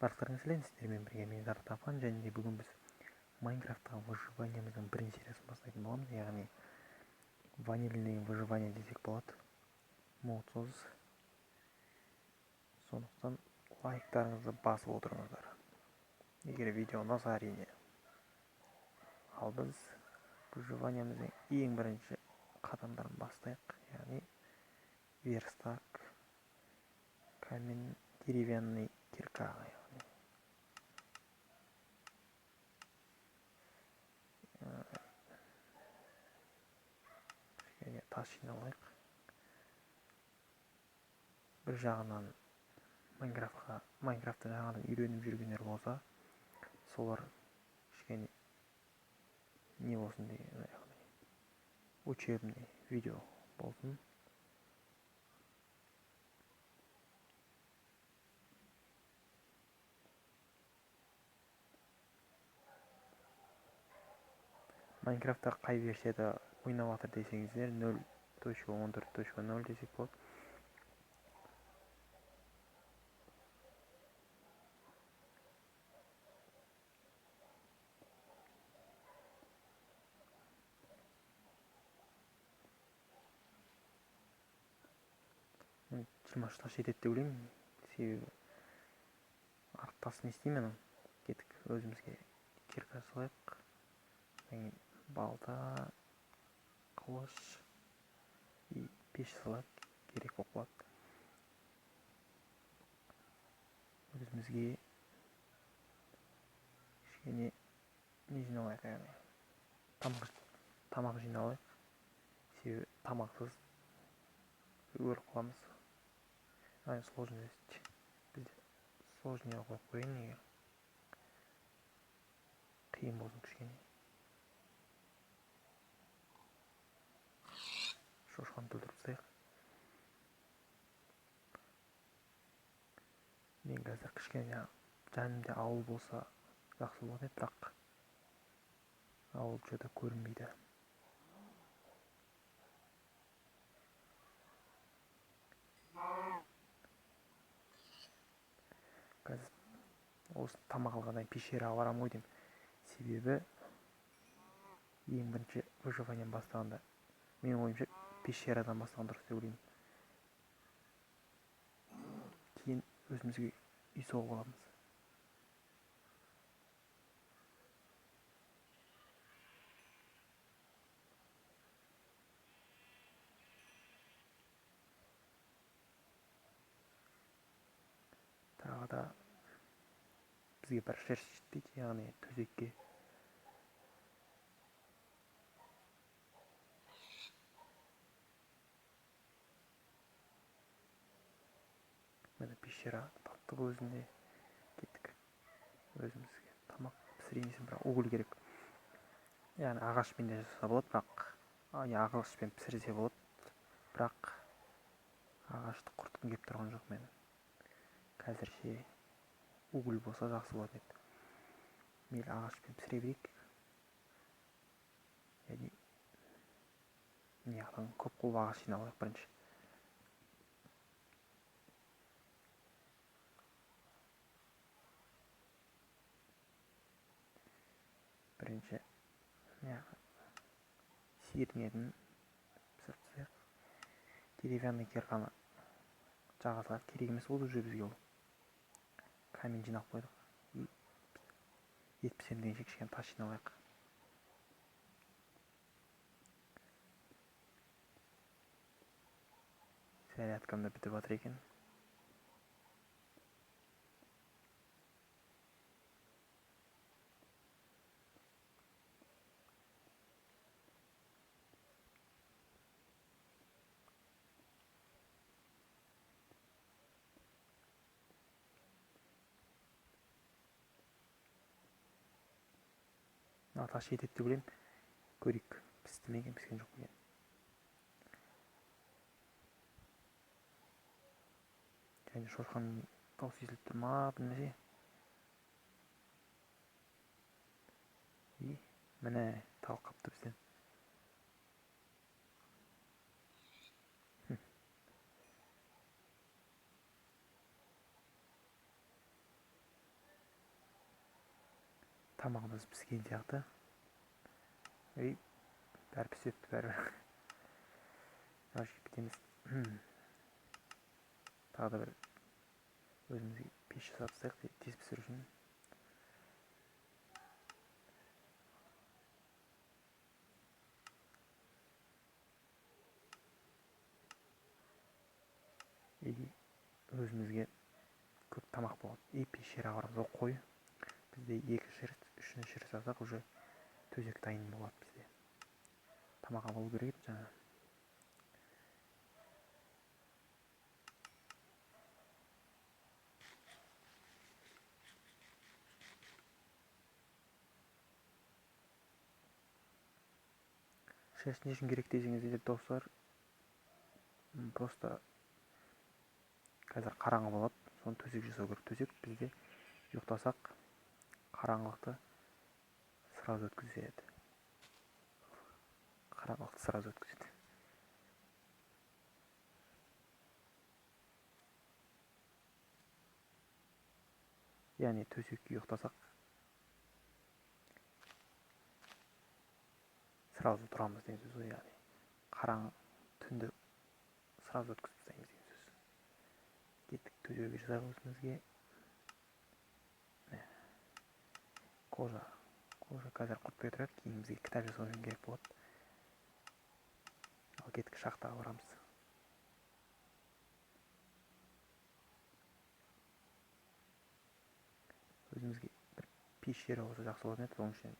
барлықтарыңызға сәлем, сіздермен бірге мен Зартафан, және де бүгін біз Майнкрафттағы выживаниеміздің бірінші сериясын бастайтын боламыз, яғни ванильный выживание десек болады, модсыз. Сондықтан лайктарыңызды басып отырыңыздар, егер видео ұнаса әрине. Ал біз выживаниеміздің ең бірінші қадамдарын бастайық, яғни верстак, камень, деревянный кирка. Тас жиналайық. Бір жағынан Майнкрафтта жаңадан үйреніп жүргендер болса, солар кішкене не болсын деген, учебный видео болсын. Майнкрафтта қай версияда ойнап жатыр десеңіздер, 0.14.0 десек болады. Мен 20 штук жетеді деп ойлаймын, себебі арықтасын не істеймін, кеттік өзімізге кирка салайық, балта, қылыш и пеш салайық, керек болып қалады. Өзімізге кішкене не жиналайық, яғни тамақ жиналайық, себебі тамақсыз өліп қаламыз. Сложность бізде сложныйға қойып қояйын, егер қиын болсын кішкене. Шошқаны төлтіріп тастайық. Мен қазір кішкене жанымда ауыл болса жақсы болады, бірақ ауыл жода көрінбейді. Қазір осы тамақ алғаннан пещераға барамын ғой деймін. Себебі ең бірінші выживание бастағанда менің ойымша пещерадан бастаған дұрыс деп ойлаймын. Кейін өзімізге үй соғып аламыз. Тағы да бізге бір шерсть жетпейді, яғни төсекке. Міне пещера таптық өзінде. Кеттік өзімізге тамақ пісірейін, бірақ уголь керек. Яғни ағашпен де жасаса болады, бірақ ағашпен пісірсе болады, бірақ ағашты құртқым келіп тұрған жоқ мен. Қазірше уголь болса жақсы болады еді. Мейлі ағашпен пісіре берейік. Яғни неғылған көп қол ағаш жиналайық бірінші. Бірінші сиырдың етін пісіріп тастайық. Деревянный кирканы жағасыға керек емес болды уже бізге ол. Камень жинап қойдық. Ет пісемін дегенше кішкене тас жиналайық. Зарядкамды бітіп жатыр екен. Тас жетеді деп ойлаймын. Көрейік, пісті ме екен, піскен жоқ екен. Және шошқаның дауысы естіліп тұр ма, білмесе. Міне тал қапты бізден. тамағымыз піскен сияқты. Ей, бәрі пісіпті, бәрі. Жеп кетеміз. Тағы да бір өзімізге пеш жасап тастайық, тез пісіру үшін. Өзімізге көп тамақ болады. Пешер ағарамыз қой. Бізде 2-3 жасасақ уже төсек дайын болады бізде. Тамақ алу керек еді жаңа. Шаш не үшін керек десеңіздер, достар, просто қазір қараңғы болады, соны төсек жасау керек. Төсек бізде ұйықтасақ қараңғылықты сразу өткізеді. Яғни төсекке ұйықтасақ сразу тұрамыз деген сөз. Яғни қараңғы түнді сразу өткізіп тастаймыз деген сөз. Кеттік төсекке жасап өзімізге. Кожа қазір құртпай тұрады, кейін бізге кітап жасау үшін керек болады. Ал кеттік шахтаға барамыз. Өзімізге бір пещера болса жақсы болатын еді, соның үшін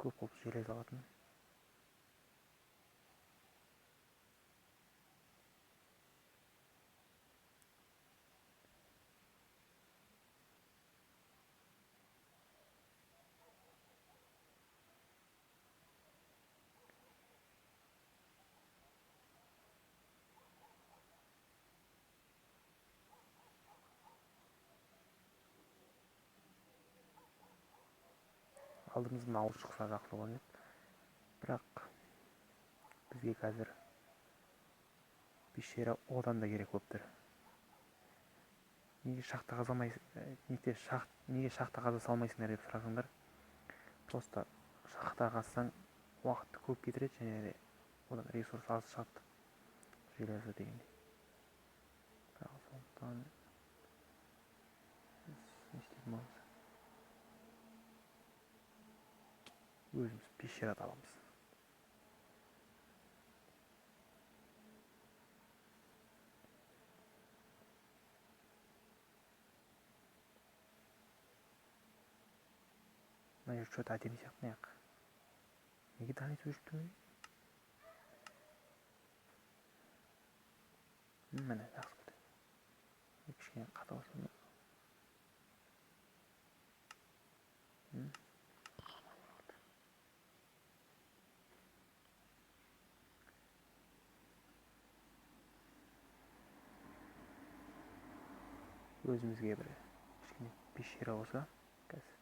көп қылып желез алатын. Алдымыздан ауыз шықса жақсы болған еді. Бірақ бізге қазір пещера одан да керек болып тұр. Неге шахта қаза салмайсыңдар деп сұрасаңдар, просто шахта қазсаң уақытты көп кетіреді, және де одан ресурс аз шығады. Железо дегенде. Бірақ сондықтан не істейміз? Өзіміз пещера табамыз. Мына жер что-то әдемі сияқты, неғып. Неге таныс өшіпті? Міне, жақсы болды. Кішкене қата басым. Өзімізге бір кішкене пещера болса, қазір.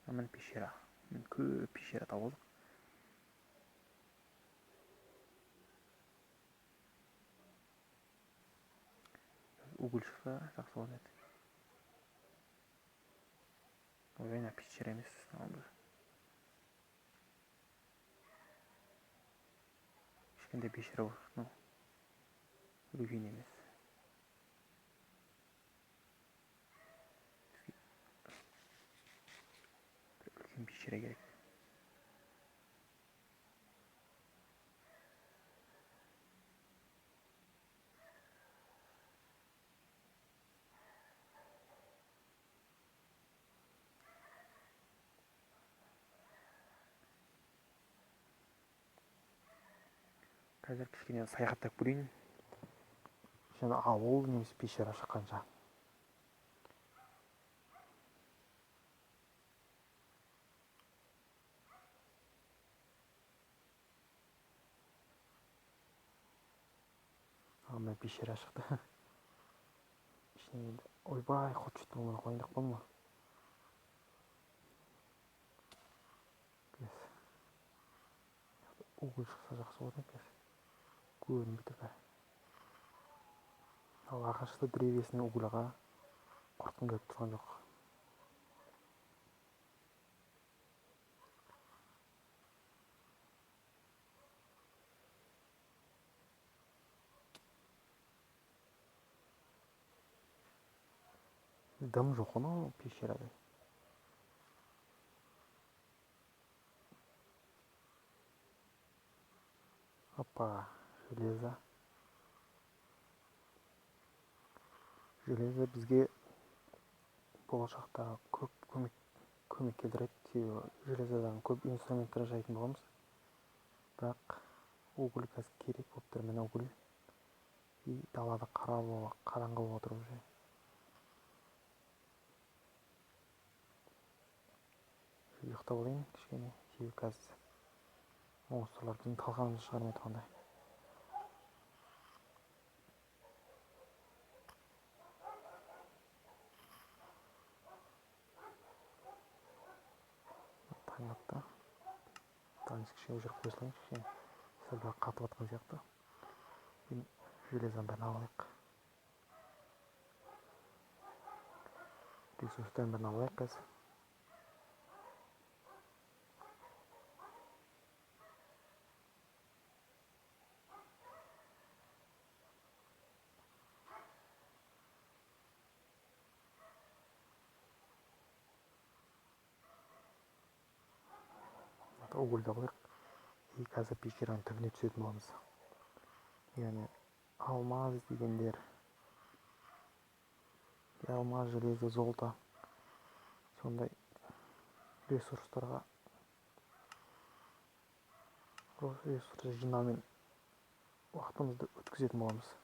Міне пещера. Көп пещера табылдық. Уголь шықса жақсы болатын еді. Ойна пещера емес. Кішкенде пещера болса, үлкен емес. Үлкен пещера керек. Қазір кішкене саяхаттап көрейін. Жаңа ауыл немесе пещера шыққанша. Мына пещера шықты. Ішінен ойбай, ход жетті болмай қойындық болма. Уголь шықса жақсы болатын еді. Көрініп тұр бәрі. Ал ағашты древесный угольға құртқым келіп тұрған жоқ. дым жоқ анау пещерада. Опа, железо. Железо бізге болашақта көп көмек келтіреді. Себебі железодан көп инструменттер жасайтын боламыз. Бірақ уголь қазір керек болып тұр. Міне уголь. И далада қараңғы болып отыр уже. Ұйықтап алайын кішкене. Себебі қазір монстрлар біздің талқанымызды шығармай тұрғандай. Таң атты. Таныс кішкене жүріп қоя салайын кішкене. Сәл бірақ қатып атқан сияқты. Железодан бәрін алайық. Ресурстарын бәрін алайық қазір. Угольді алайық. И қазір пещераның түбіне түсетін боламыз. Яғни алмаз дегендер. Алмаз, железо, золото. Сондай ресурстарға ресурс жинаумен уақытымызды өткізетін боламыз.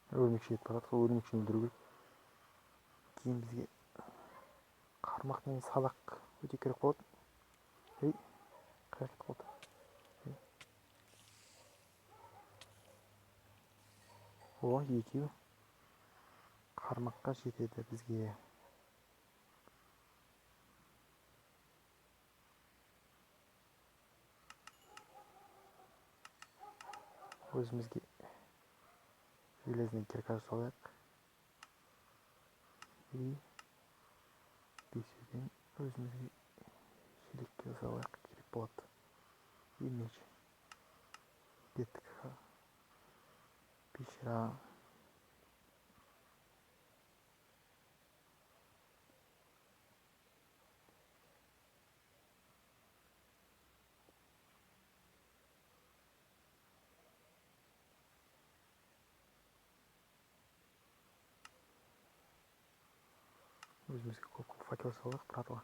Өрмекші етіп барады. Өрмекшіні өлтіру керек. Кейін бізге қармақ немесе садақ өте керек болады. Ей, қайда кетіп қалды? О, екеу қармаққа жетеді бізге. Өзімізге железный кирка жасалайық. И бесеуден өзімізге шелекке жасалайық керек болады. И меч. Кеттік. Пещера. Өзімізге көп факел салайық, братва.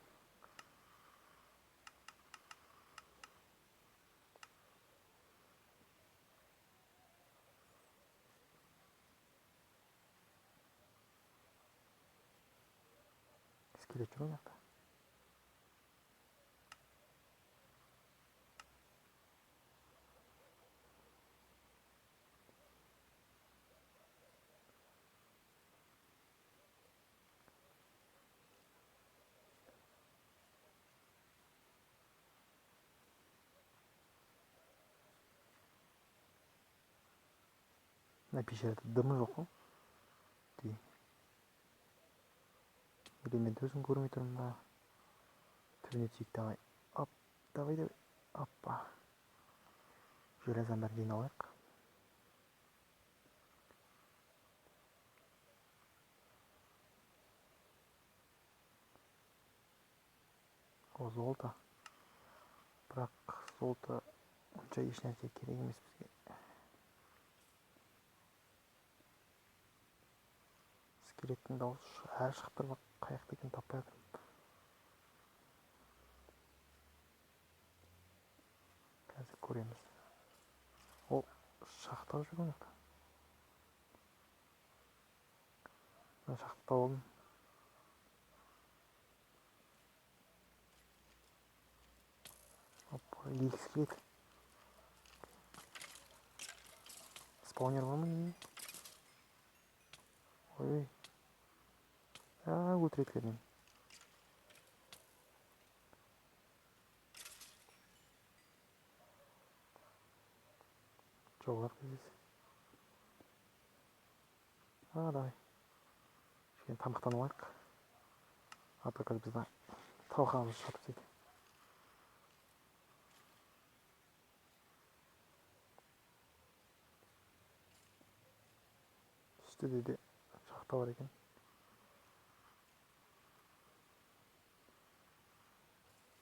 Скелет жүр ояқта. Мына пещерада дымы жоқ қой. Элемент өзін көрмей тұрмын ба? Түбіне тиік, давай. Оп, давай. Оппа. Железодан бәрін жинап алайық. золото. Бірақ золото онша еш нәрсе керек емес бізге. Скелеттің дауысы әлі шығып тұр, қай жақта екенін таппай жатырмын. Қазір көреміз. Ол шахта жүрген жақта. Мен шахта болдым. Опа, елгісі келеді. Спаунер бар ма не? Ой. Өлтіреді мені. Жоғалар кездесі. Давай. Şimdi тамақтанып алайық. А то қазір біздің талқамыз шығып кетеді. Үстіде де шахта бар екен.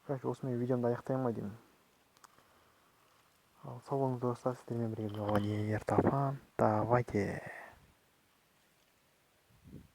Короче, осымен видеомды аяқтаймын ғой деймін. Сау болыңыздар достар, сіздермен бірге болған ертапан. Давайте.